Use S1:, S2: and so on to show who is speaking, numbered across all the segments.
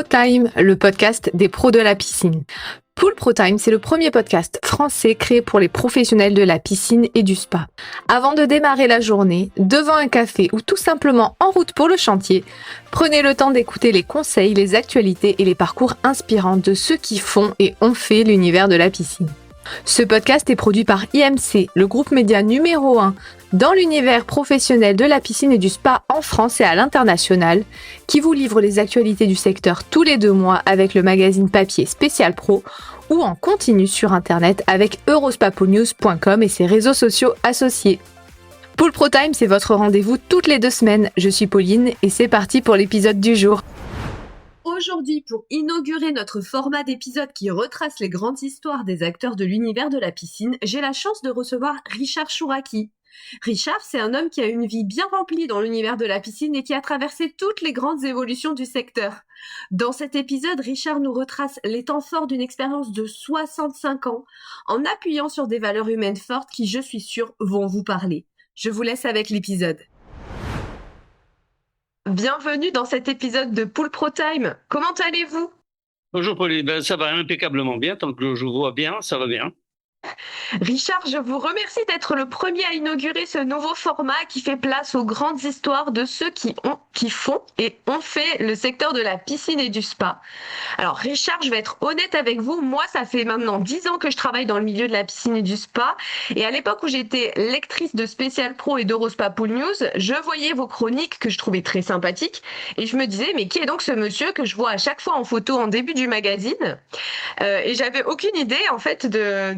S1: Time, le podcast des pros de la piscine. Pool Pro Time, c'est le premier podcast français créé pour les professionnels de la piscine et du spa. Avant de démarrer la journée, devant un café ou tout simplement en route pour le chantier, prenez le temps d'écouter les conseils, les actualités et les parcours inspirants de ceux qui font et ont fait l'univers de la piscine. Ce podcast est produit par IMC, le groupe média numéro 1 dans l'univers professionnel de la piscine et du spa en France et à l'international, qui vous livre les actualités du secteur tous les 2 mois avec le magazine papier Spécial Pro ou en continu sur internet avec eurospapoolnews.com et ses réseaux sociaux associés. Pool Pro Time, c'est votre rendez-vous toutes les 2 semaines. Je suis Pauline et c'est parti pour l'épisode du jour. Aujourd'hui, pour inaugurer notre format d'épisode qui retrace les grandes histoires des acteurs de l'univers de la piscine, j'ai la chance de recevoir Richard Chouraqui. Richard, c'est un homme qui a une vie bien remplie dans l'univers de la piscine et qui a traversé toutes les grandes évolutions du secteur. Dans cet épisode, Richard nous retrace les temps forts d'une expérience de 65 ans, en appuyant sur des valeurs humaines fortes qui, je suis sûre, vont vous parler. Je vous laisse avec l'épisode. Bienvenue dans cet épisode de Pool Pro Time. Comment allez-vous ?
S2: Bonjour Pauline, ça va impeccablement bien, tant que je vous vois bien, ça va bien.
S1: Richard, je vous remercie d'être le premier à inaugurer ce nouveau format qui fait place aux grandes histoires de ceux qui font et ont fait le secteur de la piscine et du spa. Alors Richard, je vais être honnête avec vous, moi ça fait maintenant 10 ans que je travaille dans le milieu de la piscine et du spa et à l'époque où j'étais lectrice de Spécial Pro et d'Eurospapool News, je voyais vos chroniques que je trouvais très sympathiques et je me disais mais qui est donc ce monsieur que je vois à chaque fois en photo en début du magazine et j'avais aucune idée en fait de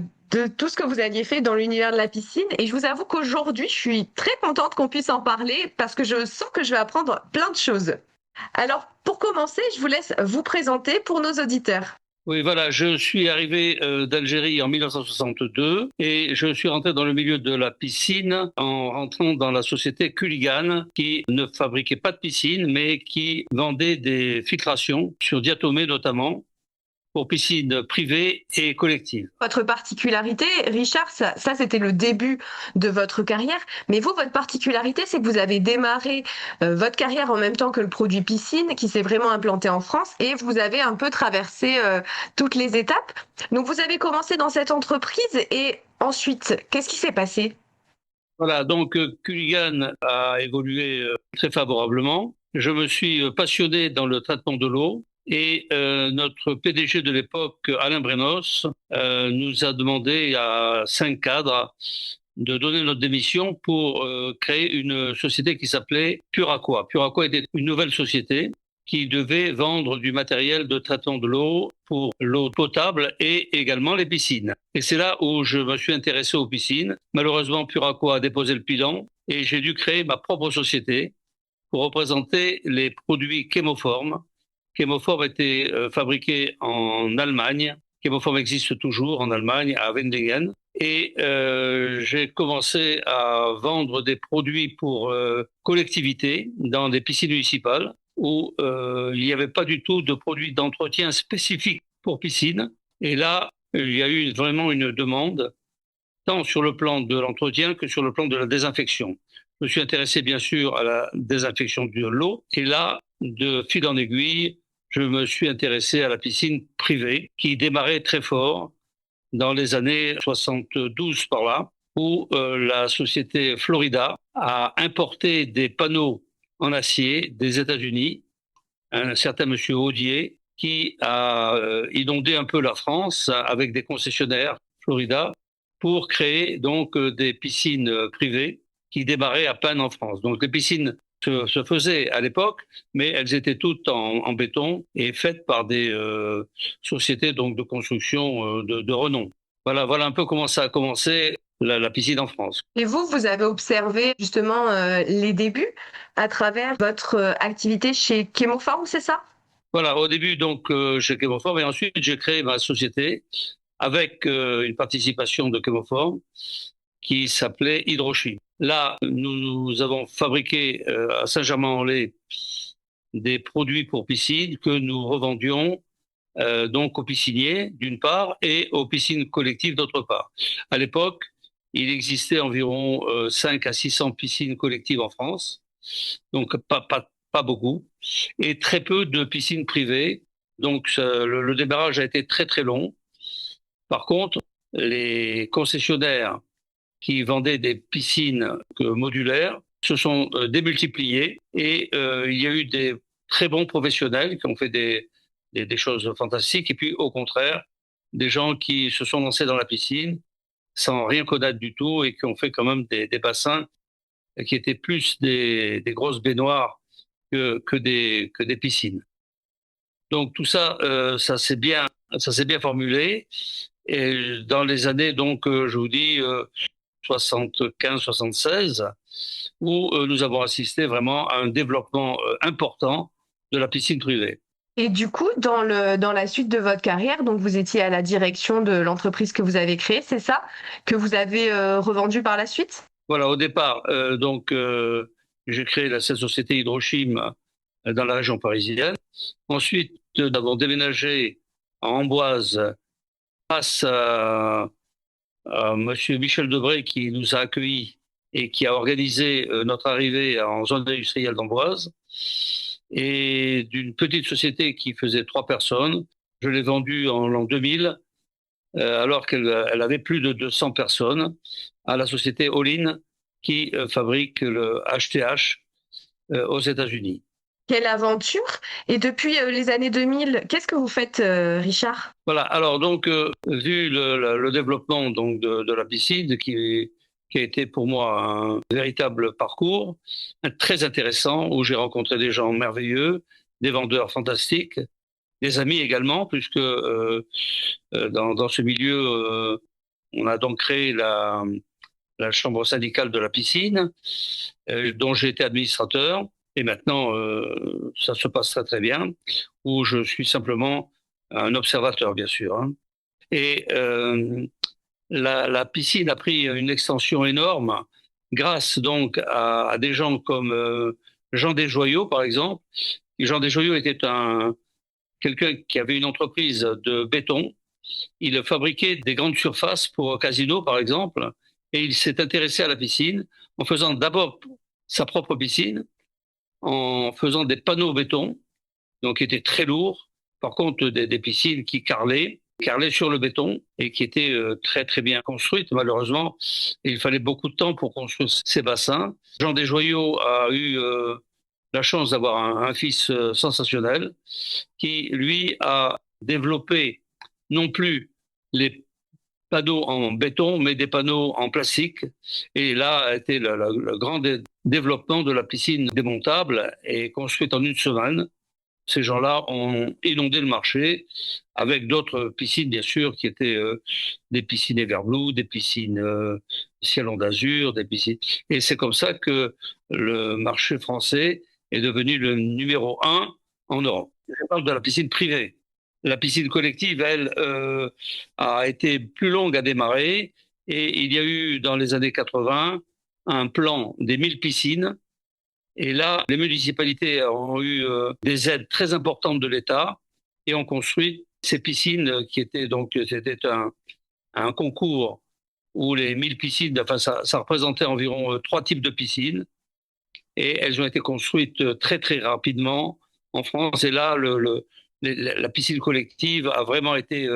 S1: tout ce que vous aviez fait dans l'univers de la piscine. Et je vous avoue qu'aujourd'hui, je suis très contente qu'on puisse en parler parce que je sens que je vais apprendre plein de choses. Alors, pour commencer, je vous laisse vous présenter pour nos auditeurs.
S2: Oui, voilà, je suis arrivé d'Algérie en 1962 et je suis rentré dans le milieu de la piscine en rentrant dans la société Culligan qui ne fabriquait pas de piscine mais qui vendait des filtrations sur diatomée notamment, pour piscines privées et collectives.
S1: Votre particularité, Richard, ça c'était le début de votre carrière, mais vous, votre particularité, c'est que vous avez démarré votre carrière en même temps que le produit piscine, qui s'est vraiment implanté en France, et vous avez un peu traversé toutes les étapes. Donc vous avez commencé dans cette entreprise, et ensuite, qu'est-ce qui s'est passé ?
S2: Voilà, donc Culligan a évolué très favorablement. Je me suis passionné dans le traitement de l'eau. Et notre PDG de l'époque, Alain Brenos, nous a demandé à 5 cadres de donner notre démission pour créer une société qui s'appelait Puraqua. Puraqua était une nouvelle société qui devait vendre du matériel de traitement de l'eau pour l'eau potable et également les piscines. Et c'est là où je me suis intéressé aux piscines. Malheureusement, Puraqua a déposé le bilan et j'ai dû créer ma propre société pour représenter les produits Chemoform. Chemoform était fabriqué en Allemagne. Chemoform existe toujours en Allemagne, à Wendingen. Et j'ai commencé à vendre des produits pour collectivités dans des piscines municipales où il n'y avait pas du tout de produits d'entretien spécifiques pour piscine. Et là, il y a eu vraiment une demande, tant sur le plan de l'entretien que sur le plan de la désinfection. Je me suis intéressé bien sûr à la désinfection de l'eau. Et là, de fil en aiguille, je me suis intéressé à la piscine privée qui démarrait très fort dans les années 72 par là, où la société Florida a importé des panneaux en acier des États-Unis, un certain monsieur Audier, qui a inondé un peu la France avec des concessionnaires Florida pour créer donc des piscines privées qui démarraient à peine en France. Donc les piscines se faisaient à l'époque, mais elles étaient toutes en béton et faites par des sociétés donc de construction de renom. Voilà un peu comment ça a commencé la piscine en France.
S1: Et vous avez observé justement les débuts à travers votre activité chez Chemoform, c'est ça ?
S2: Voilà, au début donc chez Chemoform et ensuite j'ai créé ma société avec une participation de Chemoform qui s'appelait Hydrochim. Là, nous avons fabriqué à Saint-Germain-en-Laye des produits pour piscine que nous revendions donc aux pisciniers d'une part et aux piscines collectives d'autre part. À l'époque, il existait environ 5 à 600 piscines collectives en France, donc pas beaucoup, et très peu de piscines privées Donc le démarrage a été très très long. Par contre, les concessionnaires qui vendaient des piscines modulaires se sont démultipliés et il y a eu des très bons professionnels qui ont fait des choses fantastiques et puis au contraire, des gens qui se sont lancés dans la piscine sans rien connaître du tout et qui ont fait quand même des bassins qui étaient plus des grosses baignoires que des piscines. Donc tout ça, ça s'est bien formulé. Et dans les années, donc, je vous dis, 75-76, où nous avons assisté vraiment à un développement important de la piscine privée.
S1: Et du coup, dans la suite de votre carrière, donc vous étiez à la direction de l'entreprise que vous avez créée, c'est ça? Que vous avez revendu par la suite?
S2: Voilà, au départ, j'ai créé cette société Hydrochim dans la région parisienne. Ensuite, nous avons déménagé à Amboise grâce à Monsieur Michel Debré qui nous a accueillis et qui a organisé notre arrivée en zone industrielle d'Amboise. Et d'une petite société qui faisait 3 personnes, je l'ai vendue en l'an 2000, alors qu'elle avait plus de 200 personnes, à la société Olin qui fabrique le HTH aux États-Unis.
S1: Quelle aventure! Et depuis les années 2000, qu'est-ce que vous faites, Richard?
S2: Voilà. Alors donc, vu le développement donc de la piscine qui a été pour moi un véritable parcours très intéressant où j'ai rencontré des gens merveilleux, des vendeurs fantastiques, des amis également, puisque dans ce milieu, on a donc créé la chambre syndicale de la piscine, dont j'ai été administrateur. Et maintenant, ça se passe très très bien, où je suis simplement un observateur, bien sûr. Hein. Et la piscine a pris une extension énorme grâce donc à des gens comme Jean Desjoyaux, par exemple. Et Jean Desjoyaux était quelqu'un qui avait une entreprise de béton. Il fabriquait des grandes surfaces pour Casino, par exemple, et il s'est intéressé à la piscine en faisant d'abord sa propre piscine, en faisant des panneaux béton, donc qui étaient très lourds. Par contre, des piscines qui carrelaient sur le béton et qui étaient très très bien construites. Malheureusement, il fallait beaucoup de temps pour construire ces bassins. Jean Desjoyaux a eu la chance d'avoir un fils sensationnel qui, lui, a développé non plus les panneaux en béton, mais des panneaux en plastique. Et là a été le grand développement de la piscine démontable et construite en une semaine. Ces gens-là ont inondé le marché avec d'autres piscines, bien sûr, qui étaient des piscines Everblue, des piscines Cielon d'Azur, des piscines. Et c'est comme ça que le marché français est devenu le numéro 1 en Europe. Je parle de la piscine privée. La piscine collective, elle, a été plus longue à démarrer et il y a eu dans les années 80 un plan des 1000 piscines. Et là, les municipalités ont eu des aides très importantes de l'État et ont construit ces piscines qui étaient donc, c'était un concours où les 1000 piscines, enfin ça représentait environ 3 types de piscines et elles ont été construites très très rapidement en France. Et là, la piscine collective a vraiment été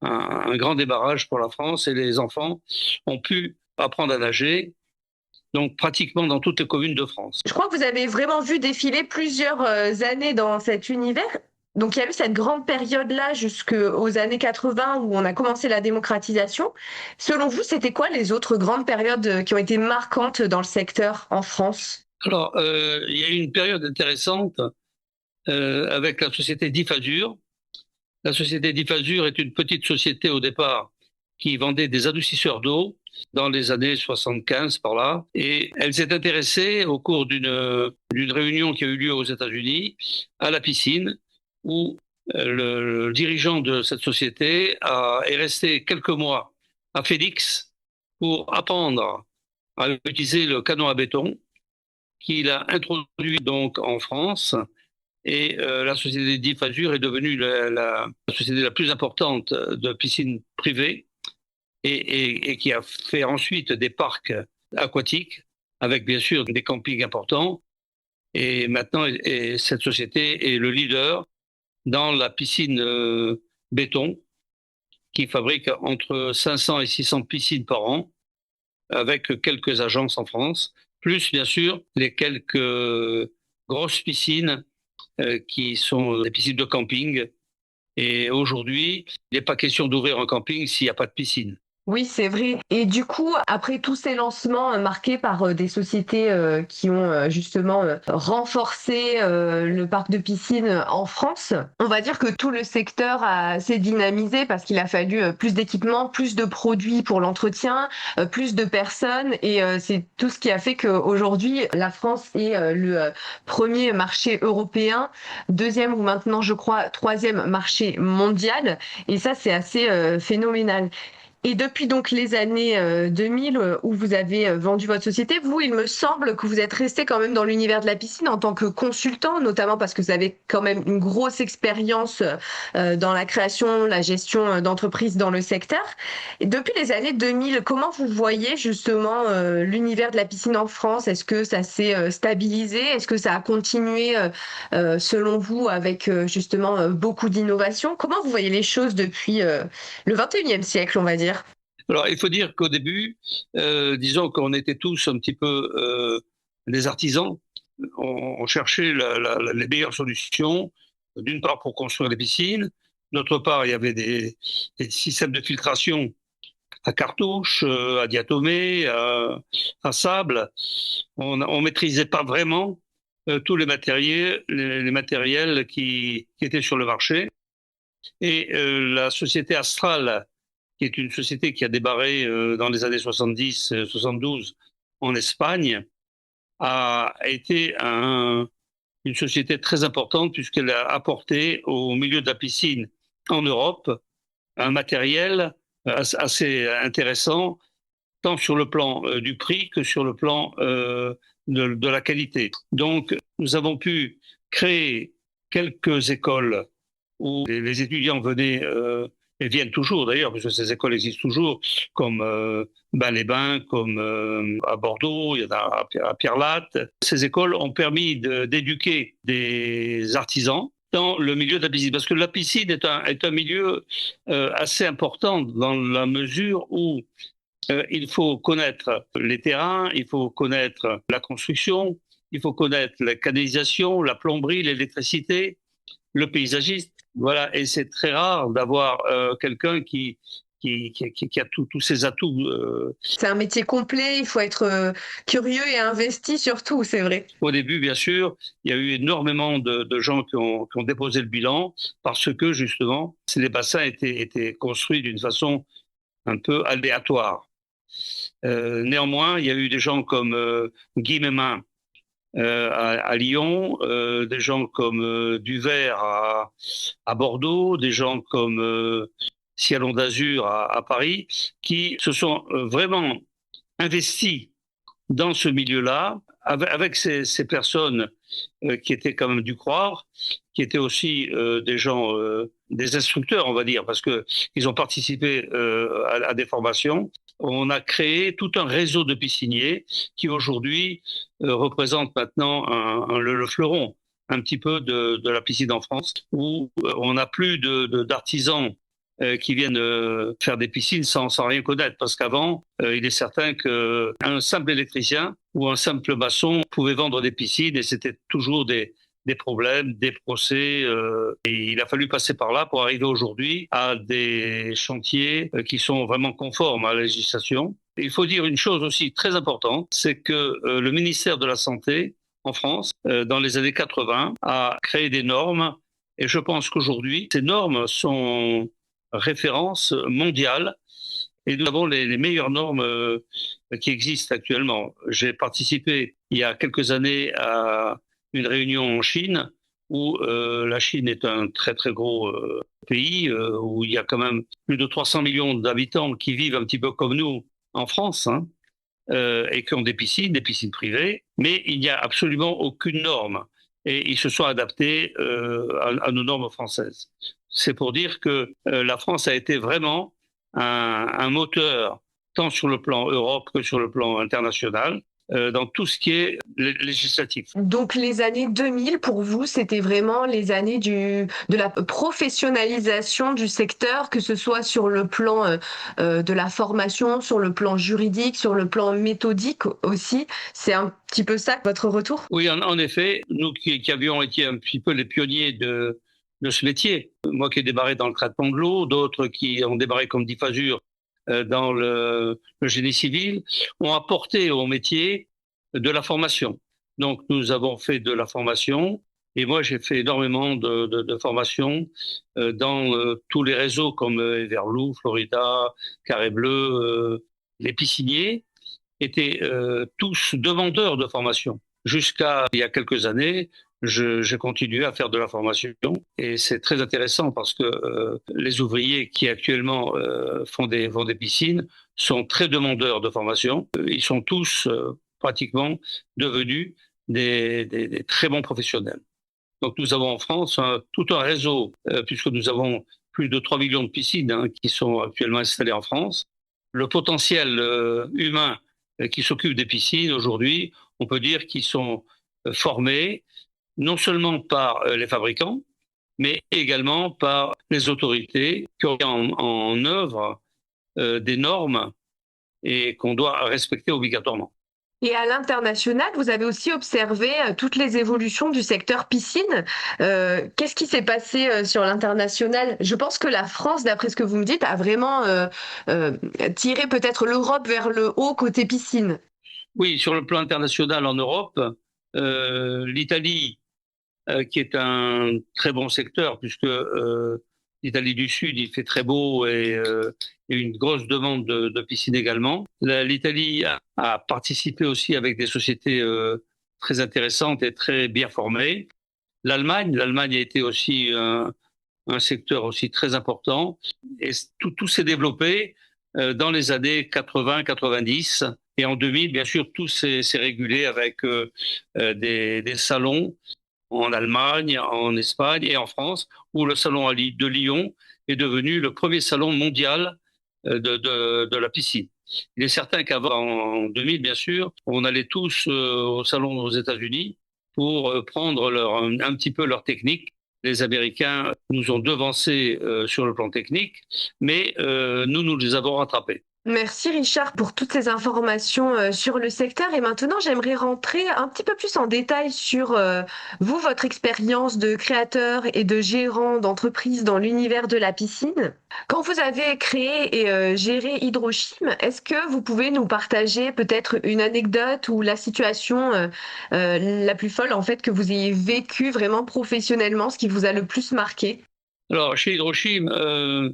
S2: un grand débarrage pour la France et les enfants ont pu apprendre à nager. Donc pratiquement dans toutes les communes de France.
S1: Je crois que vous avez vraiment vu défiler plusieurs années dans cet univers. Donc il y a eu cette grande période-là jusqu'aux années 80 où on a commencé la démocratisation. Selon vous, c'était quoi les autres grandes périodes qui ont été marquantes dans le secteur en France?
S2: Alors, il y a eu une période intéressante avec la société Difasur. La société Difasur est une petite société au départ qui vendait des adoucisseurs d'eau dans les années 75 par là. Et elle s'est intéressée au cours d'une réunion qui a eu lieu aux États-Unis à la piscine où le dirigeant de cette société est resté quelques mois à Phoenix pour apprendre à utiliser le canon à béton qu'il a introduit donc en France. Et la société Difasur est devenue la société la plus importante de piscines privées et qui a fait ensuite des parcs aquatiques avec bien sûr des campings importants. Et maintenant, cette société est le leader dans la piscine béton, qui fabrique entre 500 et 600 piscines par an, avec quelques agences en France, plus bien sûr les quelques grosses piscines qui sont des piscines de camping. Et aujourd'hui, il n'est pas question d'ouvrir un camping s'il n'y a pas de piscine.
S1: Oui, c'est vrai. Et du coup, après tous ces lancements marqués par des sociétés qui ont justement renforcé le parc de piscines en France, on va dire que tout le secteur s'est dynamisé parce qu'il a fallu plus d'équipements, plus de produits pour l'entretien, plus de personnes. Et c'est tout ce qui a fait qu'aujourd'hui, la France est le premier marché européen, deuxième ou maintenant, je crois, troisième marché mondial. Et ça, c'est assez phénoménal. Et depuis donc les années 2000 où vous avez vendu votre société, vous, il me semble que vous êtes resté quand même dans l'univers de la piscine en tant que consultant, notamment parce que vous avez quand même une grosse expérience dans la création, la gestion d'entreprises dans le secteur. Et depuis les années 2000, comment vous voyez justement l'univers de la piscine en France? Est-ce que ça s'est stabilisé? Est-ce que ça a continué selon vous avec justement beaucoup d'innovation? Comment vous voyez les choses depuis le 21e siècle, on va dire?
S2: Alors, il faut dire qu'au début, disons qu'on était tous un petit peu des artisans. On cherchait les meilleures solutions, d'une part pour construire des piscines, d'autre part, il y avait des systèmes de filtration à cartouches, à diatomée, à sable. On maîtrisait pas vraiment tous les matériels qui étaient sur le marché. Et la société Astral, qui est une société qui a débarré dans les années 70-72 en Espagne, a été une société très importante puisqu'elle a apporté au milieu de la piscine en Europe un matériel assez intéressant, tant sur le plan du prix que sur le plan de la qualité. Donc, nous avons pu créer quelques écoles où les étudiants venaient et viennent toujours d'ailleurs, parce que ces écoles existent toujours, comme les Bains, comme à Bordeaux, il y en a à Pierre-Latte. Ces écoles ont permis d'éduquer des artisans dans le milieu de la piscine, parce que la piscine est un milieu assez important dans la mesure où il faut connaître les terrains, il faut connaître la construction, il faut connaître la canalisation, la plomberie, l'électricité, le paysagiste. Voilà, et c'est très rare d'avoir quelqu'un qui a tous ces atouts.
S1: C'est un métier complet, il faut être curieux et investi surtout, c'est vrai.
S2: Au début, bien sûr, il y a eu énormément de gens qui ont déposé le bilan parce que, justement, les bassins étaient construits d'une façon un peu aléatoire. Néanmoins, il y a eu des gens comme Guy Mémin à Lyon, des gens comme Duvert à Bordeaux, des gens comme Cialon d'Azur à Paris, qui se sont vraiment investis dans ce milieu-là, avec ces personnes qui étaient quand même du croire, qui étaient aussi des gens, des instructeurs, on va dire, parce que ils ont participé à des formations. On a créé tout un réseau de pisciniers qui aujourd'hui représente maintenant le fleuron un petit peu de la piscine en France, où on n'a plus d'artisans qui viennent faire des piscines sans rien connaître. Parce qu'avant, il est certain qu'un simple électricien ou un simple maçon pouvait vendre des piscines et c'était toujours des problèmes, des procès. Et il a fallu passer par là pour arriver aujourd'hui à des chantiers qui sont vraiment conformes à la législation. Il faut dire une chose aussi très importante, c'est que le ministère de la Santé en France, dans les années 80, a créé des normes. Et je pense qu'aujourd'hui, ces normes sont référence mondiale et nous avons les meilleures normes qui existent actuellement. J'ai participé il y a quelques années à une réunion en Chine où la Chine est un très très gros pays où il y a quand même plus de 300 millions d'habitants qui vivent un petit peu comme nous en France, hein, et qui ont des piscines privées, mais il n'y a absolument aucune norme. Et ils se sont adaptés à nos normes françaises. C'est pour dire que la France a été vraiment un moteur, tant sur le plan Europe que sur le plan international. dans tout ce qui est législatif.
S1: Donc les années 2000, pour vous, c'était vraiment les années de la professionnalisation du secteur, que ce soit sur le plan de la formation, sur le plan juridique, sur le plan méthodique aussi. C'est un petit peu ça, votre retour?
S2: Oui, en effet, nous qui avions été un petit peu les pionniers de ce métier, moi qui ai démarré dans le traitement de l'eau, d'autres qui ont démarré comme diffuseurs dans le génie civil, ont apporté au métier de la formation. Donc nous avons fait de la formation et moi j'ai fait énormément de formation dans tous les réseaux comme Everlou, Florida, Carré Bleu, les pisciniers étaient tous demandeurs de formation. Jusqu'à il y a quelques années, j'ai continué à faire de la formation et c'est très intéressant parce que les ouvriers qui actuellement font des piscines sont très demandeurs de formation. Ils sont tous pratiquement devenus des très bons professionnels. Donc nous avons en France tout un réseau, puisque nous avons plus de 3 millions de piscines qui sont actuellement installées en France. Le potentiel humain qui s'occupent des piscines aujourd'hui, on peut dire qu'ils sont formés non seulement par les fabricants, mais également par les autorités qui ont en œuvre des normes et qu'on doit respecter obligatoirement.
S1: Et à l'international, vous avez aussi observé toutes les évolutions du secteur piscine. Qu'est-ce qui s'est passé sur l'international? Je pense que la France, d'après ce que vous me dites, a vraiment tiré peut-être l'Europe vers le haut côté piscine.
S2: Oui, sur le plan international en Europe, l'Italie, qui est un très bon secteur, puisque l'Italie du Sud, il fait très beau et une grosse demande de piscine également. L'Italie a participé aussi avec des sociétés très intéressantes et très bien formées. L'Allemagne a été aussi un secteur aussi très important et tout s'est développé dans les années 80-90 et en 2000, bien sûr, tout s'est régulé avec des salons en Allemagne, en Espagne et en France, où le salon de Lyon est devenu le premier salon mondial de la piscine. Il est certain qu'avant, en 2000, bien sûr, on allait tous au salon aux États-Unis pour prendre un petit peu leur technique. Les Américains nous ont devancés sur le plan technique, mais nous les avons rattrapés.
S1: Merci Richard pour toutes ces informations sur le secteur. Et maintenant, j'aimerais rentrer un petit peu plus en détail sur vous, votre expérience de créateur et de gérant d'entreprise dans l'univers de la piscine. Quand vous avez créé et géré Hydrochim, est-ce que vous pouvez nous partager peut-être une anecdote ou la situation la plus folle en fait que vous ayez vécue vraiment professionnellement, ce qui vous a le plus marqué?
S2: Alors, chez Hydrochim,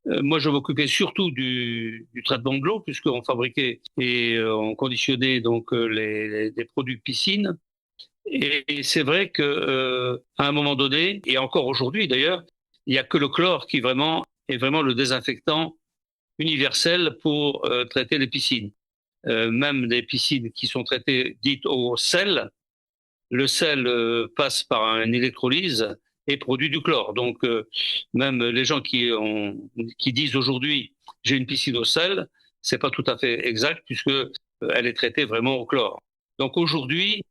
S2: moi, je m'occupais surtout du traitement de l'eau, puisqu'on fabriquait et on conditionnait donc des produits de piscine. Et c'est vrai que à un moment donné, et encore aujourd'hui d'ailleurs, il n'y a que le chlore qui vraiment est vraiment le désinfectant universel pour traiter les piscines. Même des piscines qui sont traitées dites au sel, le sel passe par une électrolyse et produit du chlore. Donc, même les gens qui disent aujourd'hui j'ai une piscine au sel, c'est pas tout à fait exact puisque elle est traitée vraiment au chlore. Donc aujourd'hui,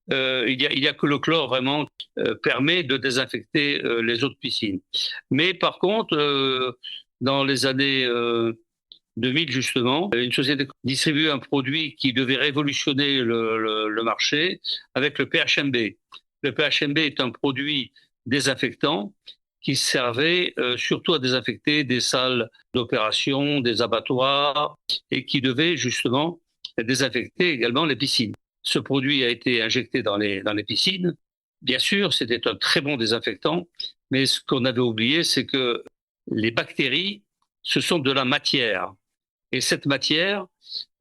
S2: il y a que le chlore vraiment permet de désinfecter les autres piscines. Mais par contre, dans les années 2000 justement, une société distribue un produit qui devait révolutionner le marché avec le PHMB. Le PHMB est un produit désinfectant qui servait surtout à désinfecter des salles d'opération, des abattoirs et qui devait justement désinfecter également les piscines. Ce produit a été injecté dans les piscines. Bien sûr, c'était un très bon désinfectant, mais ce qu'on avait oublié, c'est que les bactéries, ce sont de la matière. Et cette matière,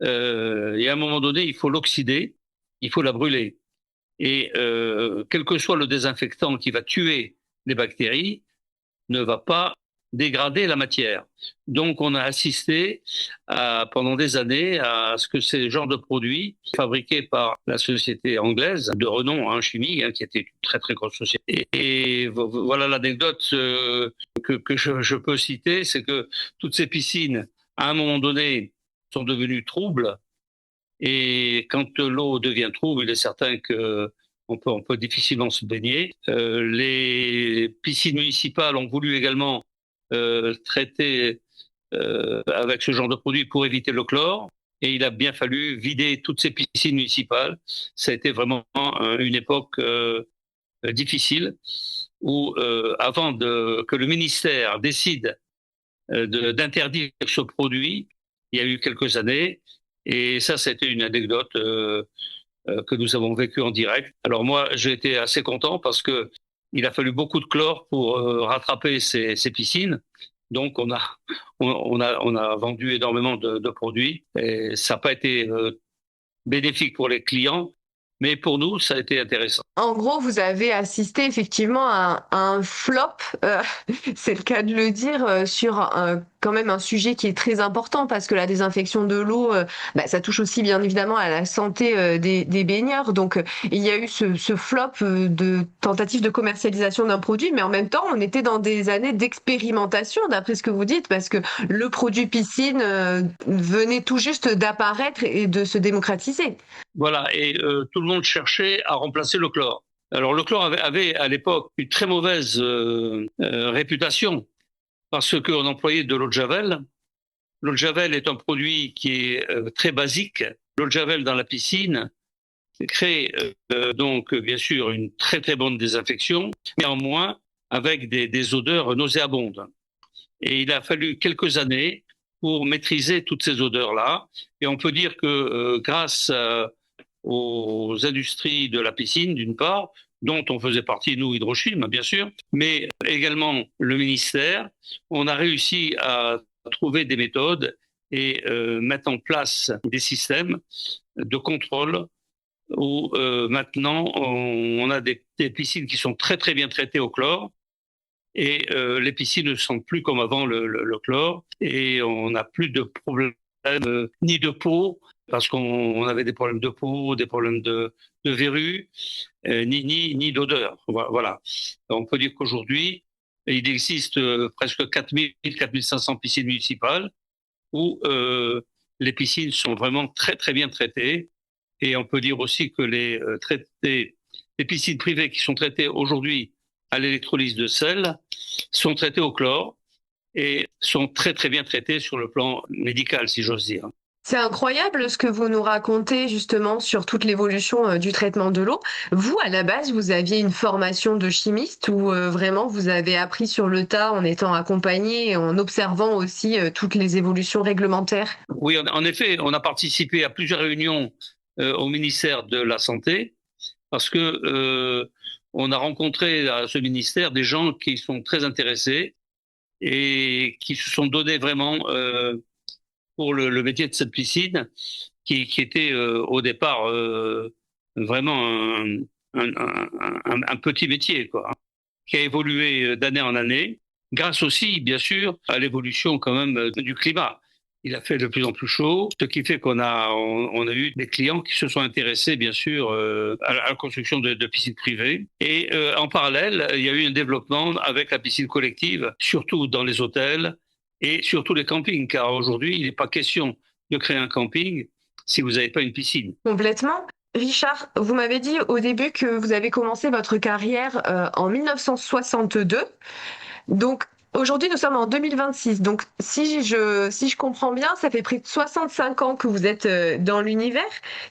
S2: et à un moment donné, il faut l'oxyder, il faut la brûler. Et quel que soit le désinfectant qui va tuer les bactéries, ne va pas dégrader la matière. Donc on a assisté pendant des années à ce que ces genres de produits fabriqués par la société anglaise de renom chimique, qui était une très très grosse société. Et voilà l'anecdote que je peux citer, c'est que toutes ces piscines, à un moment donné, sont devenues troubles Et quand l'eau devient trouble, il est certain que on peut difficilement se baigner. Les piscines municipales ont voulu également traiter avec ce genre de produit pour éviter le chlore. Et il a bien fallu vider toutes ces piscines municipales. Ça a été vraiment une époque difficile où, que le ministère décide d'interdire ce produit, il y a eu quelques années. Et ça a été une anecdote que nous avons vécue en direct. Alors moi, j'ai été assez content parce que il a fallu beaucoup de chlore pour rattraper ces piscines. Donc on a vendu énormément de produits et ça n'a pas été bénéfique pour les clients, mais pour nous, ça a été intéressant.
S1: En gros, vous avez assisté effectivement à un flop, c'est le cas de le dire, sur quand même un sujet qui est très important parce que la désinfection de l'eau, ça touche aussi bien évidemment à la santé des baigneurs. Donc, il y a eu ce flop de tentative de commercialisation d'un produit, mais en même temps, on était dans des années d'expérimentation, d'après ce que vous dites, parce que le produit piscine venait tout juste d'apparaître et de se démocratiser.
S2: Voilà, et tout le monde cherchait à remplacer le chlore. Alors le chlore avait à l'époque une très mauvaise réputation parce qu'on employait de l'eau de javel. L'eau de javel est un produit qui est très basique. L'eau de javel dans la piscine crée donc bien sûr une très très bonne désinfection, néanmoins avec des odeurs nauséabondes. Et il a fallu quelques années pour maîtriser toutes ces odeurs-là. Et on peut dire que grâce aux industries de la piscine, d'une part, dont on faisait partie, nous, Hydrochim, bien sûr, mais également le ministère, on a réussi à trouver des méthodes et mettre en place des systèmes de contrôle où maintenant on a des piscines qui sont très très bien traitées au chlore et les piscines ne sont plus comme avant le chlore et on n'a plus de problème ni de peau parce qu'on avait des problèmes de peau, des problèmes de verrues, ni d'odeur. Voilà. On peut dire qu'aujourd'hui, il existe presque 4000, 4500 piscines municipales où les piscines sont vraiment très très bien traitées. Et on peut dire aussi que les piscines privées qui sont traitées aujourd'hui à l'électrolyse de sel sont traitées au chlore et sont très très bien traitées sur le plan médical, si j'ose dire.
S1: C'est incroyable ce que vous nous racontez justement sur toute l'évolution du traitement de l'eau. Vous, à la base, vous aviez une formation de chimiste ou vraiment vous avez appris sur le tas en étant accompagné et en observant aussi toutes les évolutions réglementaires?
S2: Oui, en effet, on a participé à plusieurs réunions au ministère de la Santé parce que on a rencontré à ce ministère des gens qui sont très intéressés et qui se sont donnés vraiment pour le métier de cette piscine, qui était au départ vraiment un petit métier, quoi, qui a évolué d'année en année, grâce aussi, bien sûr, à l'évolution quand même du climat. Il a fait de plus en plus chaud, ce qui fait on a eu des clients qui se sont intéressés, bien sûr, à la construction de piscines privées. Et en parallèle, il y a eu un développement avec la piscine collective, surtout dans les hôtels et surtout les campings, car aujourd'hui, il n'est pas question de créer un camping si vous n'avez pas une piscine.
S1: Complètement. Richard, vous m'avez dit au début que vous avez commencé votre carrière en 1962. Donc aujourd'hui, nous sommes en 2026. Donc si je comprends bien, ça fait près de 65 ans que vous êtes dans l'univers.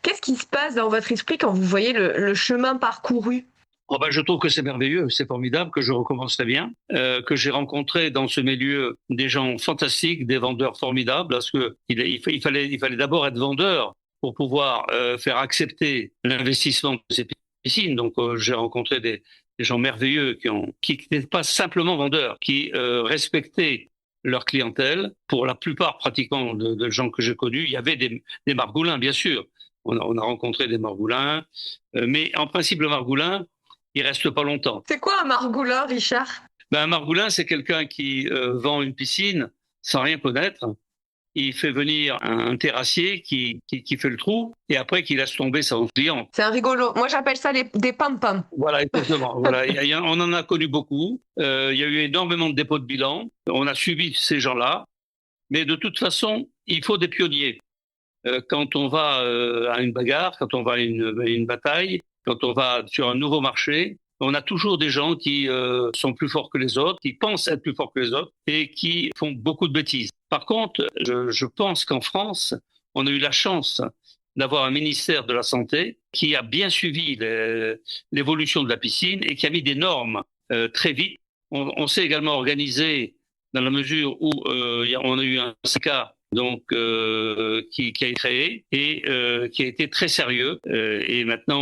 S1: Qu'est-ce qui se passe dans votre esprit quand vous voyez le chemin parcouru?
S2: Oh ben, je trouve que c'est merveilleux, c'est formidable, que je recommence très bien, que j'ai rencontré dans ce milieu des gens fantastiques, des vendeurs formidables, parce que il fallait d'abord être vendeur pour pouvoir faire accepter l'investissement de ces piscines. Donc j'ai rencontré des gens merveilleux qui n'étaient pas simplement vendeurs, qui respectaient leur clientèle. Pour la plupart pratiquement de gens que j'ai connus, il y avait des margoulins, bien sûr. On a rencontré des margoulins, mais en principe le margoulin, il reste pas longtemps.
S1: C'est quoi un margoulin, Richard?
S2: Un margoulin, c'est quelqu'un qui vend une piscine sans rien connaître. Il fait venir un terrassier qui fait le trou et après qui laisse tomber son client.
S1: C'est un rigolo. Moi, j'appelle ça des pam-pam.
S2: Voilà, exactement. Voilà, on en a connu beaucoup. Il y a eu énormément de dépôts de bilan. On a suivi ces gens-là. Mais de toute façon, il faut des pionniers. quand on va à une bagarre, quand on va à une bataille, quand on va sur un nouveau marché, on a toujours des gens qui sont plus forts que les autres, qui pensent être plus forts que les autres et qui font beaucoup de bêtises. Par contre, je pense qu'en France, on a eu la chance d'avoir un ministère de la Santé qui a bien suivi l'évolution de la piscine et qui a mis des normes très vite. On s'est également organisé dans la mesure où on a eu un cas donc qui a été créé et qui a été très sérieux. Et maintenant,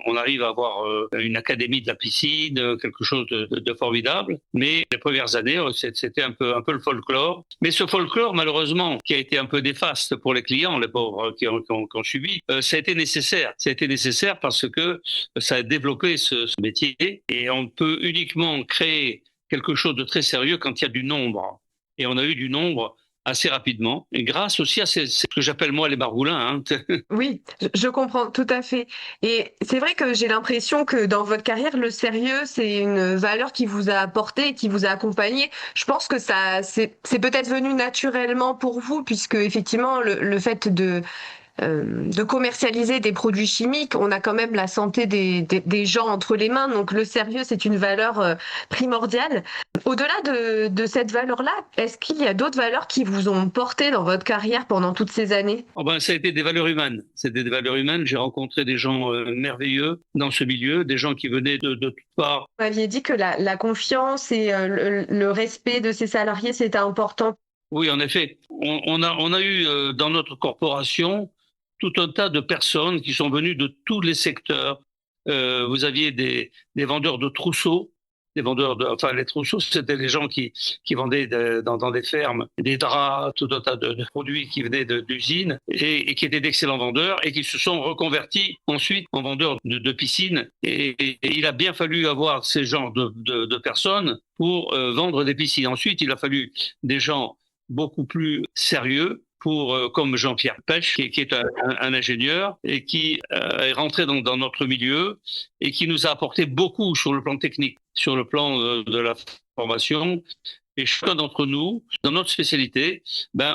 S2: on arrive à avoir une académie de la piscine, quelque chose de formidable. Mais les premières années, c'était un peu le folklore. Mais ce folklore, malheureusement, qui a été un peu néfaste pour les clients, les pauvres qui ont subi, ça a été nécessaire. Ça a été nécessaire parce que ça a développé ce métier et on peut uniquement créer quelque chose de très sérieux quand il y a du nombre. Et on a eu du nombre assez rapidement, et grâce aussi à ce que j'appelle moi les margoulins. Hein.
S1: Oui, je comprends tout à fait. Et c'est vrai que j'ai l'impression que dans votre carrière, le sérieux, c'est une valeur qui vous a apporté, qui vous a accompagné. Je pense que c'est peut-être venu naturellement pour vous, puisque effectivement, le fait de commercialiser des produits chimiques, on a quand même la santé des gens entre les mains, donc le sérieux, c'est une valeur primordiale. Au-delà de cette valeur-là, est-ce qu'il y a d'autres valeurs qui vous ont porté dans votre carrière pendant toutes ces années?
S2: Oh ben, ça a été des valeurs humaines. C'était des valeurs humaines. J'ai rencontré des gens merveilleux dans ce milieu, des gens qui venaient de toutes parts.
S1: Vous m'aviez dit que la confiance et le respect de ses salariés, c'était important.
S2: Oui, en effet. On a eu dans notre corporation tout un tas de personnes qui sont venues de tous les secteurs. Vous aviez des vendeurs de trousseaux, enfin les trousseaux, c'était les gens qui vendaient dans des fermes des draps, tout un tas de produits qui venaient d'usines et qui étaient d'excellents vendeurs et qui se sont reconvertis ensuite en vendeurs de piscines. Et il a bien fallu avoir ces genres de personnes pour vendre des piscines. Ensuite, il a fallu des gens beaucoup plus sérieux pour comme Jean-Pierre Pêche, qui est un ingénieur et qui est rentré dans notre milieu et qui nous a apporté beaucoup sur le plan technique, sur le plan de la formation. Et chacun d'entre nous, dans notre spécialité,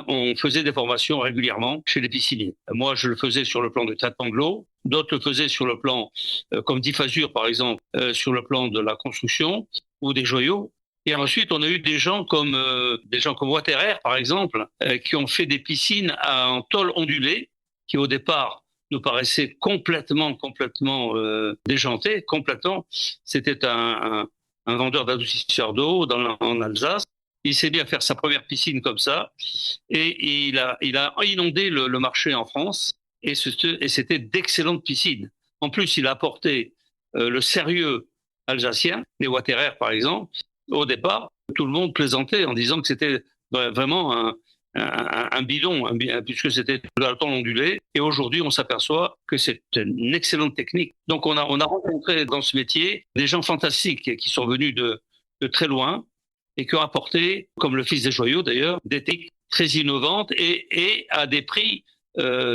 S2: on faisait des formations régulièrement chez les pisciniers. Moi, je le faisais sur le plan du traitement de l'eau. D'autres le faisaient sur le plan, comme Difasure par exemple, sur le plan de la construction ou des joyaux. Et ensuite, on a eu des gens comme Water par exemple, qui ont fait des piscines en tôle ondulée, qui au départ nous paraissaient complètement déjantés, complètement. C'était un vendeur d'adoucisseurs d'eau en Alsace. Il s'est mis à faire sa première piscine comme ça, et il a inondé le marché en France, et c'était d'excellentes piscines. En plus, il a apporté le sérieux alsacien, les Water par exemple. Au départ, tout le monde plaisantait en disant que c'était vraiment un bidon, puisque c'était de la tôle ondulée. Et aujourd'hui, on s'aperçoit que c'est une excellente technique. Donc, on a rencontré dans ce métier des gens fantastiques qui sont venus de très loin et qui ont apporté, comme le fils des joyaux d'ailleurs, des techniques très innovantes et à des prix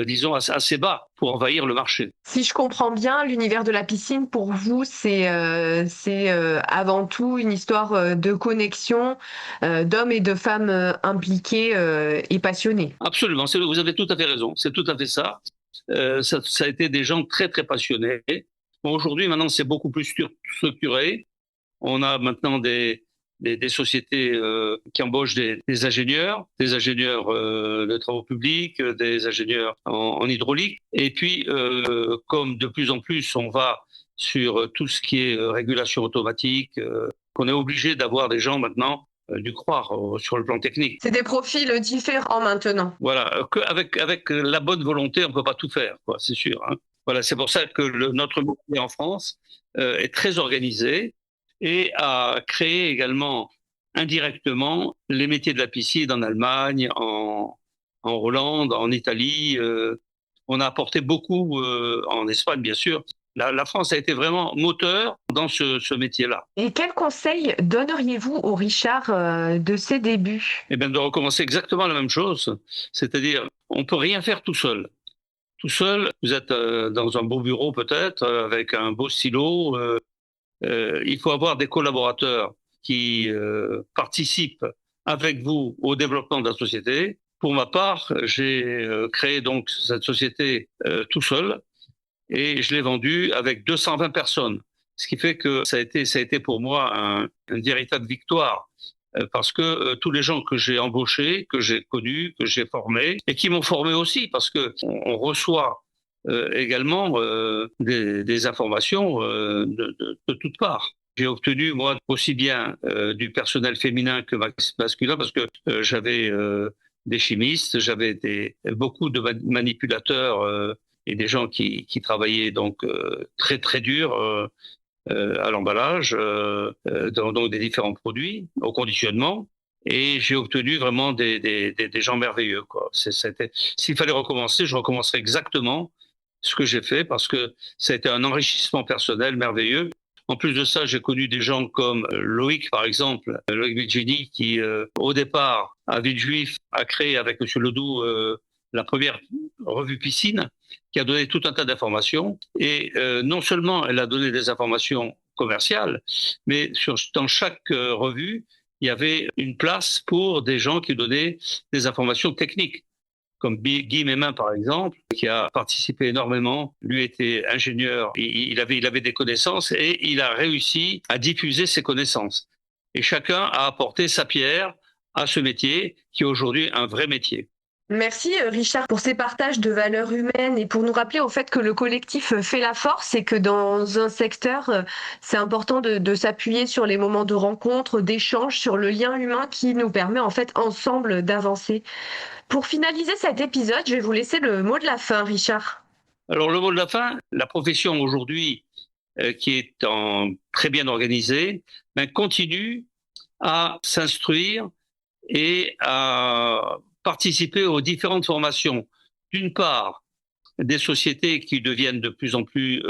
S2: disons, assez bas pour envahir le marché.
S1: Si je comprends bien, l'univers de la piscine, pour vous, c'est avant tout une histoire de connexion d'hommes et de femmes impliqués et passionnés.
S2: Absolument, vous avez tout à fait raison, c'est tout à fait ça. Ça a été des gens très, très passionnés. Bon, aujourd'hui, maintenant, c'est beaucoup plus structuré. On a maintenant des sociétés qui embauchent des ingénieurs de travaux publics, des ingénieurs en hydraulique. Et puis, comme de plus en plus, on va sur tout ce qui est régulation automatique, qu'on est obligé d'avoir des gens maintenant dû croire sur le plan technique.
S1: C'est des profils différents maintenant.
S2: Voilà, avec la bonne volonté, on peut pas tout faire, quoi, c'est sûr. Hein. Voilà, c'est pour ça que notre métier en France est très organisé et a créé également indirectement les métiers de la piscine en Allemagne, en Hollande, en Italie. On a apporté beaucoup en Espagne, bien sûr. La France a été vraiment moteur dans ce métier-là.
S1: Et quel conseil donneriez-vous au Richard de ses débuts?
S2: Eh bien, de recommencer exactement la même chose. C'est-à-dire, on peut rien faire tout seul. Tout seul, vous êtes dans un beau bureau peut-être, avec un beau stylo. Il faut avoir des collaborateurs qui participent avec vous au développement de la société. Pour ma part, j'ai créé donc cette société tout seul et je l'ai vendue avec 220 personnes. Ce qui fait que ça a été pour moi une véritable victoire parce que tous les gens que j'ai embauchés, que j'ai connus, que j'ai formés et qui m'ont formé aussi parce que on reçoit également des informations de toutes parts. J'ai obtenu, moi, aussi bien du personnel féminin que masculin, parce que j'avais des chimistes, j'avais beaucoup de manipulateurs et des gens qui travaillaient donc très très dur à l'emballage, donc des différents produits, au conditionnement. Et j'ai obtenu vraiment des gens merveilleux, quoi. S'il fallait recommencer, je recommencerais exactement ce que j'ai fait parce que ça a été un enrichissement personnel merveilleux. En plus de ça, j'ai connu des gens comme Loïc, par exemple, Loïc Virginie, qui, au départ, à Villejuif, a créé avec Monsieur Ledoux la première revue Piscine, qui a donné tout un tas d'informations. Et non seulement elle a donné des informations commerciales, mais dans chaque revue, il y avait une place pour des gens qui donnaient des informations techniques. Comme Guy Mémin, par exemple, qui a participé énormément. Lui était ingénieur, il avait des connaissances et il a réussi à diffuser ses connaissances. Et chacun a apporté sa pierre à ce métier qui est aujourd'hui un vrai métier.
S3: Merci Richard pour ces partages de valeurs humaines et pour nous rappeler au fait que le collectif fait la force et que dans un secteur, c'est important de s'appuyer sur les moments de rencontre, d'échange, sur le lien humain qui nous permet en fait ensemble d'avancer. Pour finaliser cet épisode, je vais vous laisser le mot de la fin, Richard.
S2: Alors le mot de la fin, la profession aujourd'hui qui est très bien organisée, continue à s'instruire et à participer aux différentes formations. D'une part, des sociétés qui deviennent de plus en plus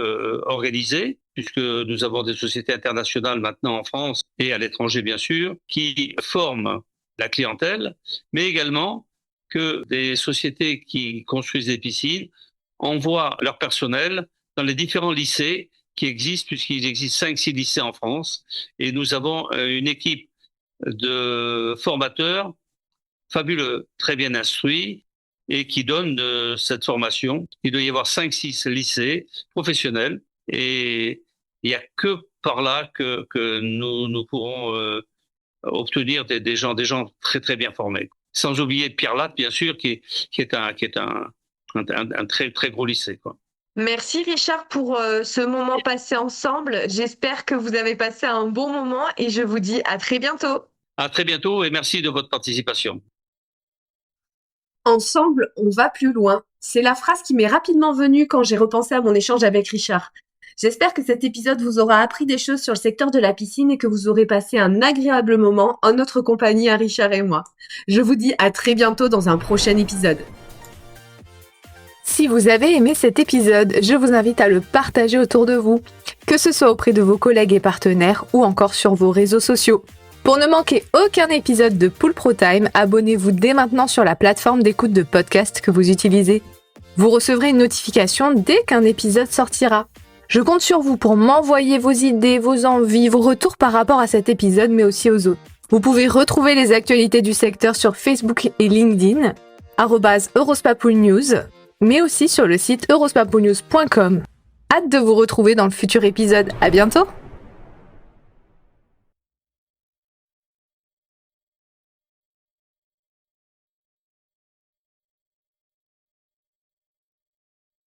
S2: organisées, puisque nous avons des sociétés internationales maintenant en France et à l'étranger bien sûr, qui forment la clientèle, mais également que des sociétés qui construisent des piscines envoient leur personnel dans les différents lycées qui existent, puisqu'il existe 5-6 lycées en France, et nous avons une équipe de formateurs fabuleux, très bien instruits, et qui donnent cette formation. Il doit y avoir 5-6 lycées professionnels, et il n'y a que par là que nous pourrons obtenir des gens très très bien formés. Sans oublier Pierre Latte, bien sûr, qui est un très très gros lycée, quoi.
S3: Merci Richard pour ce moment passé ensemble. J'espère que vous avez passé un bon moment et je vous dis à très bientôt.
S2: À très bientôt et merci de votre participation.
S4: Ensemble, on va plus loin. C'est la phrase qui m'est rapidement venue quand j'ai repensé à mon échange avec Richard. J'espère que cet épisode vous aura appris des choses sur le secteur de la piscine et que vous aurez passé un agréable moment en notre compagnie à Richard et moi. Je vous dis à très bientôt dans un prochain épisode.
S1: Si vous avez aimé cet épisode, je vous invite à le partager autour de vous, que ce soit auprès de vos collègues et partenaires ou encore sur vos réseaux sociaux. Pour ne manquer aucun épisode de Pool Pro Time, abonnez-vous dès maintenant sur la plateforme d'écoute de podcast que vous utilisez. Vous recevrez une notification dès qu'un épisode sortira. Je compte sur vous pour m'envoyer vos idées, vos envies, vos retours par rapport à cet épisode, mais aussi aux autres. Vous pouvez retrouver les actualités du secteur sur Facebook et LinkedIn, @EurospaPoolNews, mais aussi sur le site eurospapoolnews.com. Hâte de vous retrouver dans le futur épisode. À bientôt!